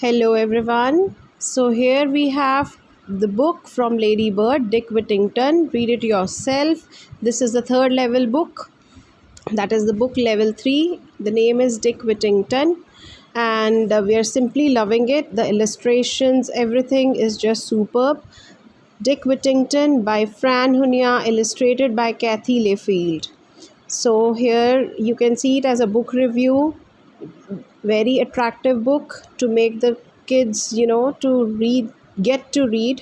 Hello everyone. So here we have the book from Lady Bird, Dick Whittington. Read it yourself. This is the third level book. That is the book level 3. The name is Dick Whittington and we are simply loving it. The illustrations, everything is just superb. Dick Whittington by Fran Hunia, illustrated by Kathy Layfield. So here you can see it as a book review. Very attractive book to make the kids to get to read,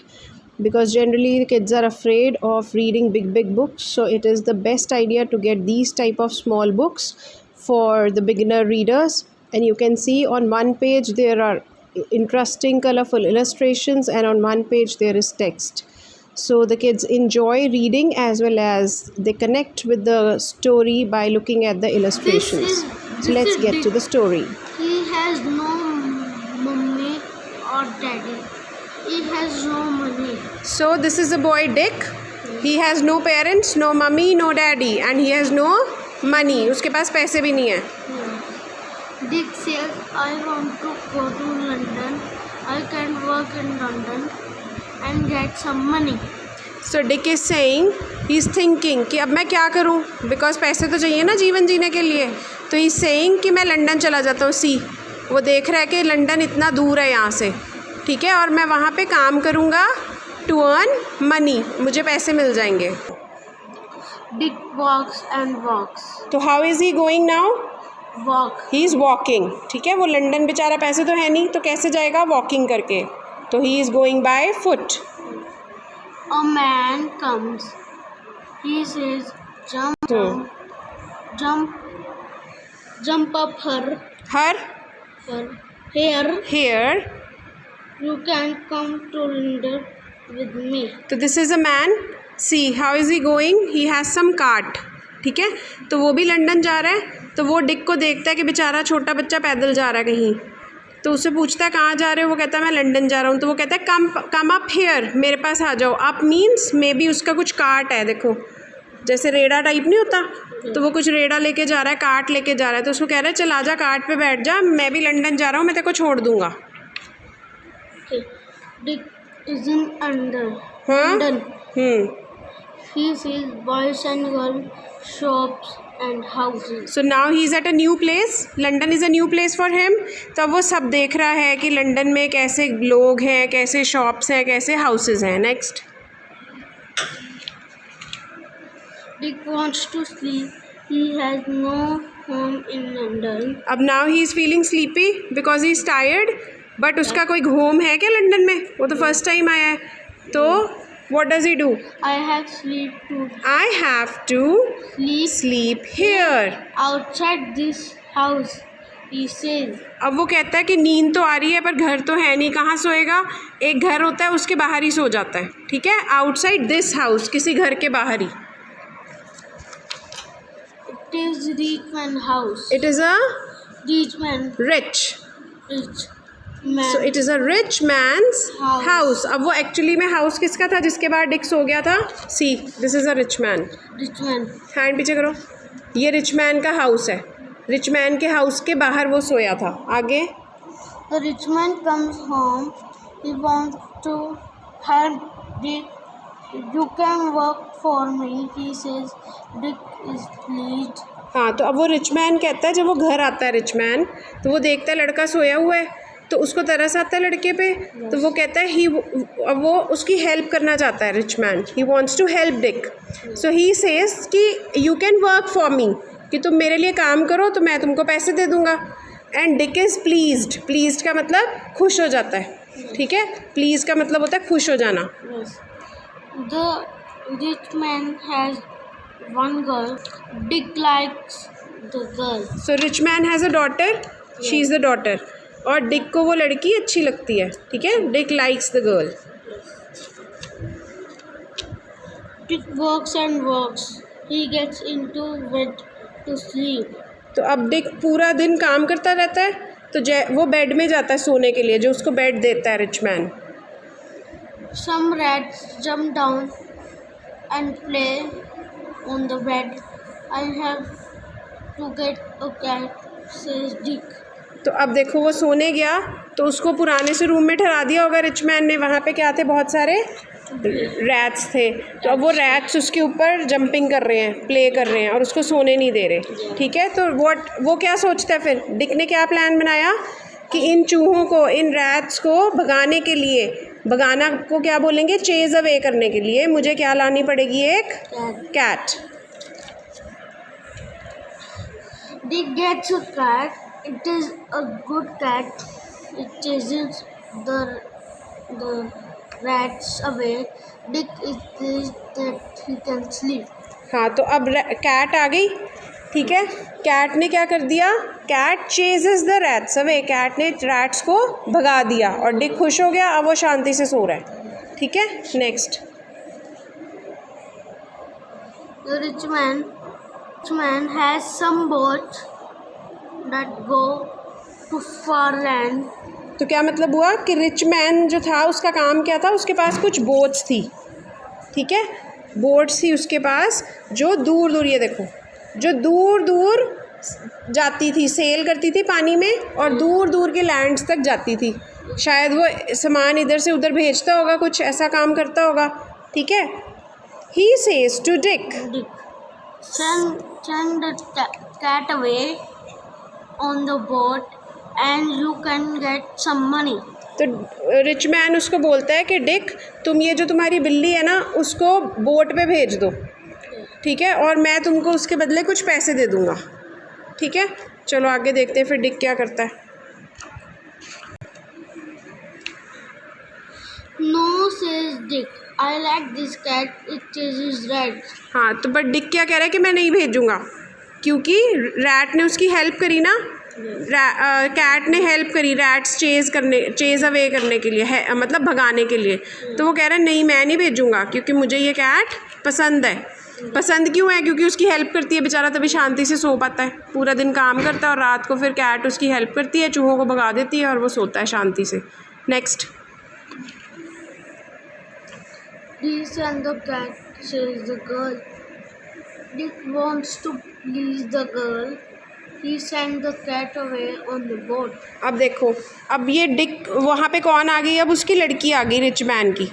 because generally the kids are afraid of reading big books. So it is the best idea to get these type of small books for the beginner readers. And you can see on one page there are interesting colorful illustrations, and on one page there is text. So the kids enjoy reading as well as they connect with the story by looking at the illustrations. So let's get to the story. He has no mummy or daddy. He has no money. So this is a boy Dick. He has no parents, no mummy, no daddy, and he has no money. उसके पास पैसे भी नहीं है. Dick says, I want to go to London. I can work in London and get some money. So Dick is saying, he is thinking कि अब मैं क्या करूं, because पैसे तो चाहिए ना जीवन जीने के लिए. तो he is saying कि मैं लंदन चला जाता हूँ. सी वो देख रहा है कि लंदन इतना दूर है यहाँ से, ठीक है, और मैं वहाँ पे काम करूँगा to earn money, मुझे पैसे मिल जाएंगे. Dick walks and walks. तो how is he going now? Walk. He is walking. ठीक है, वो लंदन बेचारा पैसे तो है नहीं, तो कैसे जाएगा? वॉकिंग करके. तो he is going by foot. A man comes. He says, jump down, jump up here. You can come to London with me. तो this is a man. See how is he going? He has some cart. ठीक है, तो वो भी London जा रहा है. तो वो डिक को देखता है कि बेचारा छोटा बच्चा पैदल जा रहा है कहीं. तो उससे पूछता है कहाँ जा रहे हो? वो कहता है मैं लंदन जा रहा हूँ. तो वो कहता है कम अप हेयर, मेरे पास आ जाओ. अप मीन्स मे बी उसका कुछ कार्ट है. देखो जैसे रेड़ा टाइप नहीं होता, तो वो कुछ रेड़ा लेके जा रहा है, कार्ट लेके जा रहा है. तो उसको कह रहा है चल आजा कार्ट पे बैठ जा, मैं भी लंदन जा रहा हूँ, मैं तेरे को छोड़ दूँगा. Dick is in London. He sees boys and girls, shops and houses. So now he is at a new place. London is a new place for him. तो वो सब देख रहा है कि लंदन में कैसे लोग हैं, कैसे शॉप्स हैं, कैसे हाउसेस हैं. Next. Dick wants to sleep. He has no home in London. अब now he is feeling sleepy because he is tired. But उसका कोई होम है क्या लंदन में? वो तो फर्स्ट टाइम आया है. तो what does he do? I have to sleep here. outside this house, he says. अब वो कहता है कि नींद तो आ रही है पर घर तो है नहीं, कहाँ सोएगा? एक घर होता है उसके बाहर ही सो जाता है. ठीक है, आउटसाइड दिस हाउस, किसी घर के बाहर ही. It is rich man house. It is a Rich man. rich. Man. So it is a rich man's house. अब वो एक्चुअली में हाउस किसका था जिसके बाहर डिक सो गया था? See this is a rich man. Rich man. Hand पीछे करो. ये रिच मैन का हाउस है. रिच मैन के हाउस के बाहर वो सोया था. आगे. The rich man comes home. He wants to help Dick. You can work for me, he says. Dick is pleased. हाँ, तो अब वो रिच मैन कहता है, जब वो घर आता है रिच मैन, तो वो देखता है लड़का सोया हुआ है, तो उसको तरस आता है लड़के पे. तो वो कहता है अब वो उसकी हेल्प करना चाहता है rich man. He wants to help Dick. So he says कि you can work for me, कि तुम मेरे लिए काम करो तो मैं तुमको पैसे दे दूँगा. And Dick is pleased. Pleased का मतलब खुश हो जाता है. ठीक है, प्लीज़ का मतलब होता है खुश हो जाना. The rich man has one girl. Dick likes the girl. So rich man has a daughter. She is the daughter. और डिक को वो लड़की अच्छी लगती है. ठीक है, Dick likes the girl. Dick walks and walks. He gets into bed to sleep. तो अब डिक पूरा दिन काम करता रहता है, तो वो बेड में जाता है सोने के लिए, जो उसको बेड देता है rich man. Some rats jump down and play on the bed. I have to get a cat, says Dick. तो अब देखो वो सोने गया तो उसको पुराने से रूम में ठहरा दिया होगा रिच मैन ने। वहाँ पे क्या थे, बहुत सारे रैट्स थे। तो अब वो रैट्स उसके ऊपर जंपिंग कर रहे हैं, प्ले कर रहे हैं और उसको सोने नहीं दे रहे। ठीक है, तो वो क्या सोचता है फिर, डिक ने क्या प्लान बनाया कि इन चूहों को, इन रैट्स को भगाने के लिए, भगाना को क्या बोलेंगे, चेज अवे करने के लिए मुझे क्या लानी पड़ेगी, एक cat. Dick gets a cat. It is a good cat. It chases the rats away. Dick is pleased that he can sleep. हाँ, तो अब कैट आ गई। ठीक है, कैट ने क्या कर दिया, cat chases the rats away, cat ने रैट्स को भगा दिया और डिक खुश हो गया, अब वो शांति से सो रहा है। ठीक है, next. The rich man has some boats that go to far land. तो क्या मतलब हुआ कि रिच मैन जो था उसका काम क्या था, उसके पास कुछ बोट्स थी। ठीक है, बोट्स थी उसके पास जो दूर दूर, ये देखो, जो दूर दूर जाती थी, सेल करती थी पानी में और दूर दूर के लैंड्स तक जाती थी। शायद वो सामान इधर से उधर भेजता होगा, कुछ ऐसा काम करता होगा। ठीक है, he says to Dick, Send the cat away on the boat and you can get some money. तो रिच मैन उसको बोलता है कि डिक, तुम ये जो तुम्हारी बिल्ली है ना, उसको बोट पे भेज दो। ठीक है, और मैं तुमको उसके बदले कुछ पैसे दे दूँगा। ठीक है, चलो आगे देखते हैं फिर डिक क्या करता है। No, says Dick. I like this cat. It chases rats. हाँ, तो बट डिक क्या कह रहा है कि मैं नहीं भेजूँगा, क्योंकि रैट ने उसकी हेल्प करी ना। कैट ने हेल्प करी रैट्स चेज अवे करने के लिए, है मतलब भगाने के लिए। तो वो कह रहा है नहीं, मैं नहीं भेजूँगा, क्योंकि मुझे ये कैट पसंद है। पसंद क्यों है, क्योंकि उसकी हेल्प करती है, बेचारा तभी शांति से सो पाता है। पूरा दिन काम करता है और रात को फिर कैट उसकी हेल्प करती है, चूहों को भगा देती है और वो सोता है शांति से। Next. Please send the cat, says the girl. Dick wants to please the girl. He sent the cat away on the boat. अब देखो, अब ये डिक, वहाँ पे कौन आ गई, अब उसकी लड़की आ गई रिच मैन की।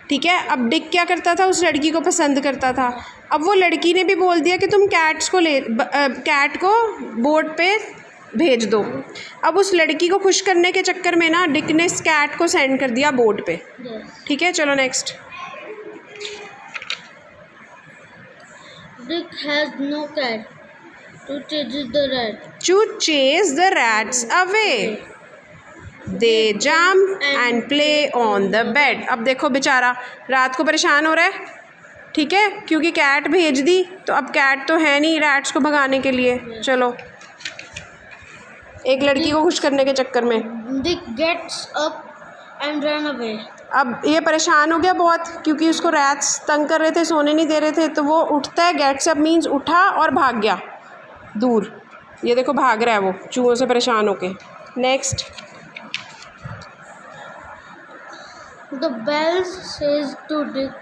ठीक है, अब डिक क्या करता था, उस लड़की को पसंद करता था। अब वो लड़की ने भी बोल दिया कि तुम कैट को बोट पे भेज दो। अब उस लड़की को खुश करने के चक्कर में ना डिक ने इस कैट को सेंड कर दिया बोट पे। ठीक है, चलो next. Dick has no cat to chase the rat. To chase the rats away, they jump and play on the bed. अब देखो बेचारा रात को परेशान हो रहा है। ठीक है, क्योंकि कैट भेज दी, तो अब कैट तो है नहीं रैट्स को भगाने के लिए। चलो, एक लड़की को खुश करने के चक्कर में Dick gets up and run away. अब ये परेशान हो गया बहुत, क्योंकि उसको रैट्स तंग कर रहे थे, सोने नहीं दे रहे थे। तो वो उठता है, गेट्स अप मीन्स उठा और भाग गया दूर। ये देखो भाग रहा है वो चूहों से परेशान होके। Next. The bell says to Dick,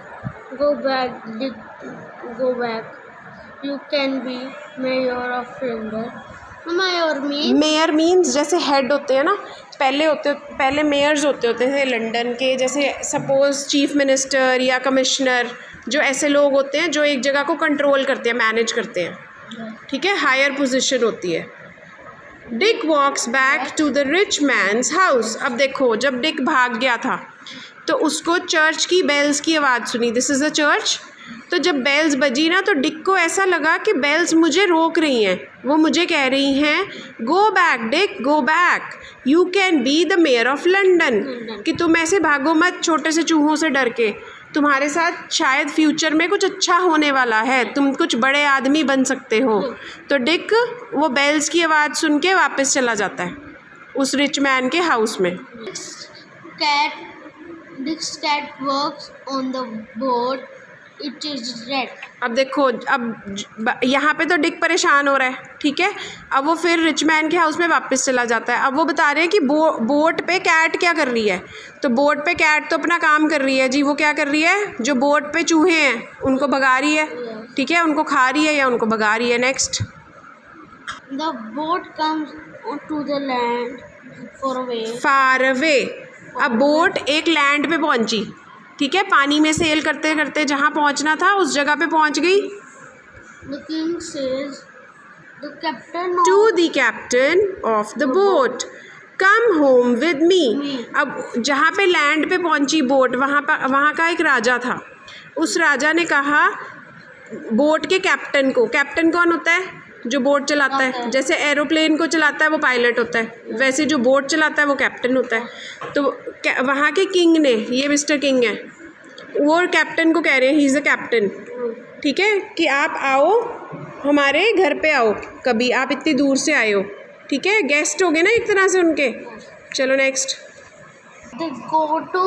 go back, Dick, go back. You can be mayor of London. Mayor means जैसे हेड होते हैं ना, पहले मेयर्स होते थे लंदन के, जैसे सपोज चीफ मिनिस्टर या कमिश्नर, जो ऐसे लोग होते हैं जो एक जगह को कंट्रोल करते हैं, मैनेज करते हैं। ठीक है, हायर पोजीशन होती है। Dick walks back to the rich man's house. अब देखो, जब डिक भाग गया था तो उसको चर्च की बेल्स की आवाज़ सुनी। This is a church. तो जब बेल्स बजी ना, तो डिक को ऐसा लगा कि बेल्स मुझे रोक रही हैं, वो मुझे कह रही हैं go back Dick, go back, you can be the mayor of London, कि तुम ऐसे भागो मत छोटे से चूहों से डर के, तुम्हारे साथ शायद फ्यूचर में कुछ अच्छा होने वाला है, तुम कुछ बड़े आदमी बन सकते हो। तो डिक वो बेल्स की आवाज़ सुन के वापस चला जाता है उस रिच मैन के हाउस में। Dick's cat works on the boat. It is red. अब देखो, अब यहाँ पे तो डिक परेशान हो रहा है। ठीक है, अब वो फिर रिच मैन के हाउस में वापस चला जाता है। अब वो बता रहे हैं कि बोट पे कैट क्या कर रही है। तो बोट पे कैट तो अपना काम कर रही है जी। वो क्या कर रही है, जो बोट पे चूहे हैं उनको भगा रही है। ठीक है, उनको खा रही है या उनको भगा रही है। Next. The boat comes to the land. far away. Far away. अब बोट एक लैंड पे पहुंची, ठीक है, पानी में सेल करते करते जहाँ पहुंचना था उस जगह पे पहुंच गई। The king says, the captain to of the captain of the boat, come home with me. अब जहाँ पे लैंड पे पहुंची बोट, वहाँ का एक राजा था। उस राजा ने कहा बोट के कैप्टन को, कैप्टन कौन होता है? जो बोट चलाता है। जैसे एरोप्लेन को चलाता है वो पायलट होता है, वैसे जो बोट चलाता है वो कैप्टन होता है। तो वहाँ के किंग ने, ये मिस्टर किंग है, वो कैप्टन को कह रहे हैं, ही इज़ द कैप्टन, ठीक है, कि आप आओ हमारे घर पे आओ कभी, आप इतनी दूर से आए हो, ठीक है, गेस्ट हो गए ना एक तरह से उनके। चलो next. they go to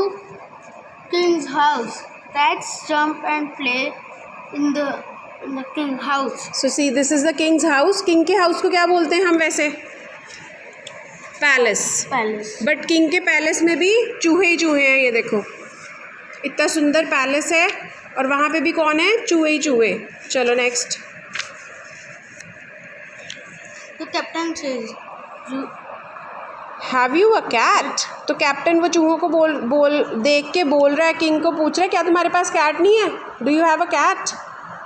king's house. Cats jump and play in the king house. So see this is the Kings house. King के हाउस को क्या बोलते हैं हम वैसे? पैलेस। Palace. बट किंग के पैलेस में भी चूहे ही चूहे हैं। ये देखो इतना सुंदर पैलेस है और वहाँ पे भी कौन है? चूहे ही चूहे। चलो next. The captain says, you have you a cat? तो कैप्टन वो चूहों को देख के बोल रहा है, किंग को पूछ रहा है क्या तुम्हारे पास कैट नहीं है? Do you have a cat?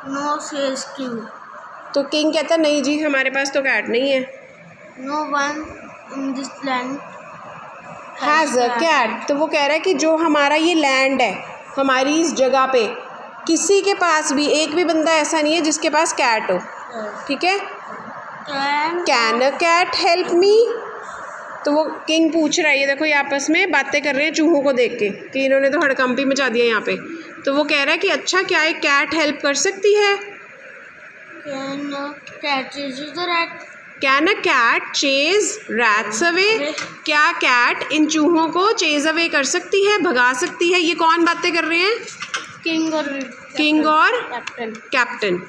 no, says king. तो किंग कहता है नहीं जी हमारे पास तो कैट नहीं है। No one in this land has a cat. तो वो कह रहा है कि जो हमारा ये लैंड है, हमारी इस जगह पे किसी के पास भी एक भी बंदा ऐसा नहीं है जिसके पास कैट हो, ठीक है। Can a cat help me? तो वो किंग पूछ रहा है, ये देखो ये आपस में बातें कर रहे हैं चूहों को देख के कि इन्होंने तो हड़कंपी मचा दिया यहाँ पे। तो वो कह रहा है कि अच्छा क्या एक कैट हेल्प कर सकती है? Can a cat chase the rat? Can a cat chase rats away? क्या कैट इन चूहों को चेज अवे कर सकती है, भगा सकती है? ये कौन बातें कर रहे हैं? King or किंग और captain? Captain.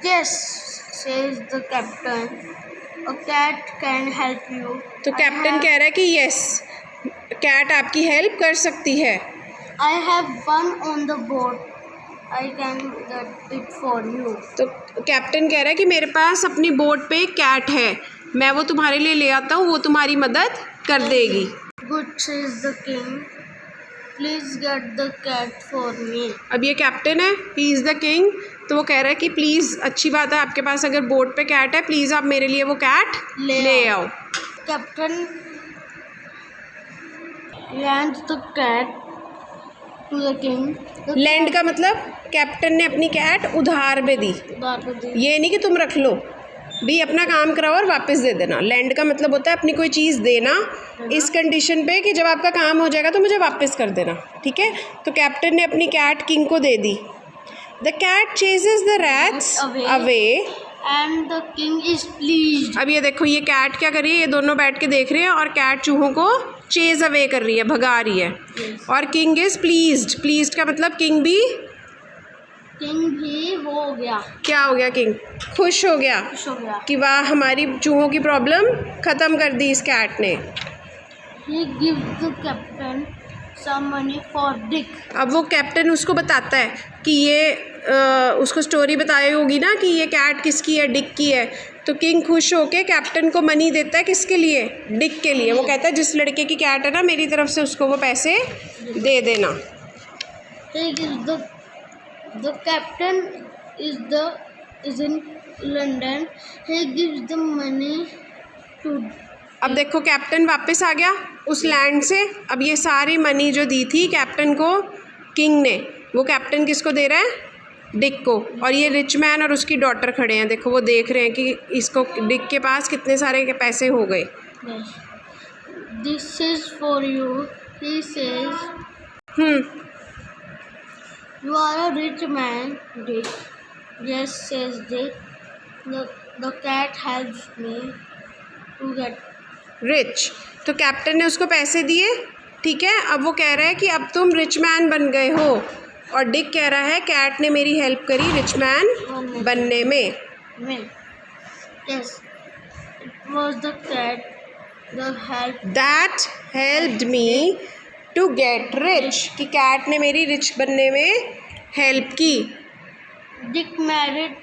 Yes, says the captain. A cat can help you. तो कैप्टन कह रहा है कि यस कैट आपकी हेल्प कर सकती है। I have one on the boat. I can get it for you. तो कैप्टन कह रहा है कि मेरे पास अपनी बोट पे एक कैट है, मैं वो तुम्हारे लिए ले आता हूँ, वो तुम्हारी मदद कर देगी। Good, says the king. Please get the cat for me. अब ये कैप्टन है, ही इज़ द किंग, तो वो कह रहा है कि प्लीज़ अच्छी बात है आपके पास अगर बोट पे कैट है, प्लीज़ आप मेरे लिए वो कैट ले आओ। Captain lends the cat to the king. The land का मतलब कैप्टन ने अपनी कैट उधार पे दी। ये नहीं कि तुम रख लो, भी अपना काम कराओ और वापस दे देना। लैंड का मतलब होता है अपनी कोई चीज़ देना इस कंडीशन पे कि जब आपका काम हो जाएगा तो मुझे वापस कर देना, ठीक है। तो कैप्टन ने अपनी कैट किंग को दे दी। The cat chases the rats away and the king is pleased. अब ये देखो ये कैट क्या कर रही है, ये दोनों बैठ के देख रहे हैं और कैट चूहों को चेज अवे कर रही है, भगा रही है। और किंग इज प्लीज्ड। प्लीज्ड का मतलब किंग भी हो गया, क्या हो गया? किंग खुश हो गया खुश हो गया। कि वाह हमारी चूहों की प्रॉब्लम ख़त्म कर दी इस कैट ने। He gives the captain some money for Dick. अब वो कैप्टन उसको बताता है कि ये उसको स्टोरी बताई होगी ना कि ये कैट किसकी है, डिक की है। तो किंग खुश होके कैप्टन को मनी देता है, किसके लिए? डिक के लिए। वो कहता है जिस लड़के की कैट है ना मेरी तरफ से उसको वो पैसे दे देना। He gives the captain is in London. He gives the money to. अब देखो कैप्टन वापस आ गया उस लैंड से। अब ये सारी मनी जो दी थी कैप्टन को किंग ने, वो कैप्टन किसको दे रहा है? डिक को। और ये रिच मैन और उसकी डॉटर खड़े हैं, देखो वो देख रहे हैं कि इसको डिक के पास कितने सारे के पैसे हो गए। Yes. This is for you, he says. You are a rich man, Dick. Yes, says Dick. The cat helps me to get. Rich. तो कैप्टन ने उसको पैसे दिए, ठीक है। अब वो कह रहा है कि अब तुम रिच मैन बन गए हो, और डिक कह रहा है कैट ने मेरी हेल्प करी रिच मैन बनने में। Yes, it was the cat that helped me to get rich, कि कैट ने मेरी रिच बनने में हेल्प की। Dick married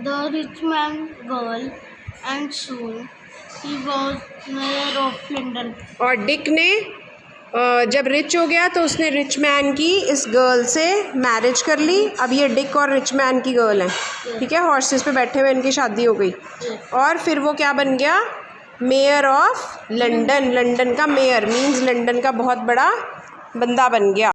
the rich man girl, and soon he was mayor of London. और डिक ने जब रिच हो गया तो उसने रिच मैन की इस गर्ल से मैरिज कर ली। अब ये डिक और रिच मैन की गर्ल है, ठीक है, हॉर्सेस पे बैठे हुए इनकी शादी हो गई। और फिर वो क्या बन गया, मेयर ऑफ लंदन। लंदन का मेयर मीन्स लंदन का बहुत बड़ा बंदा बन गया।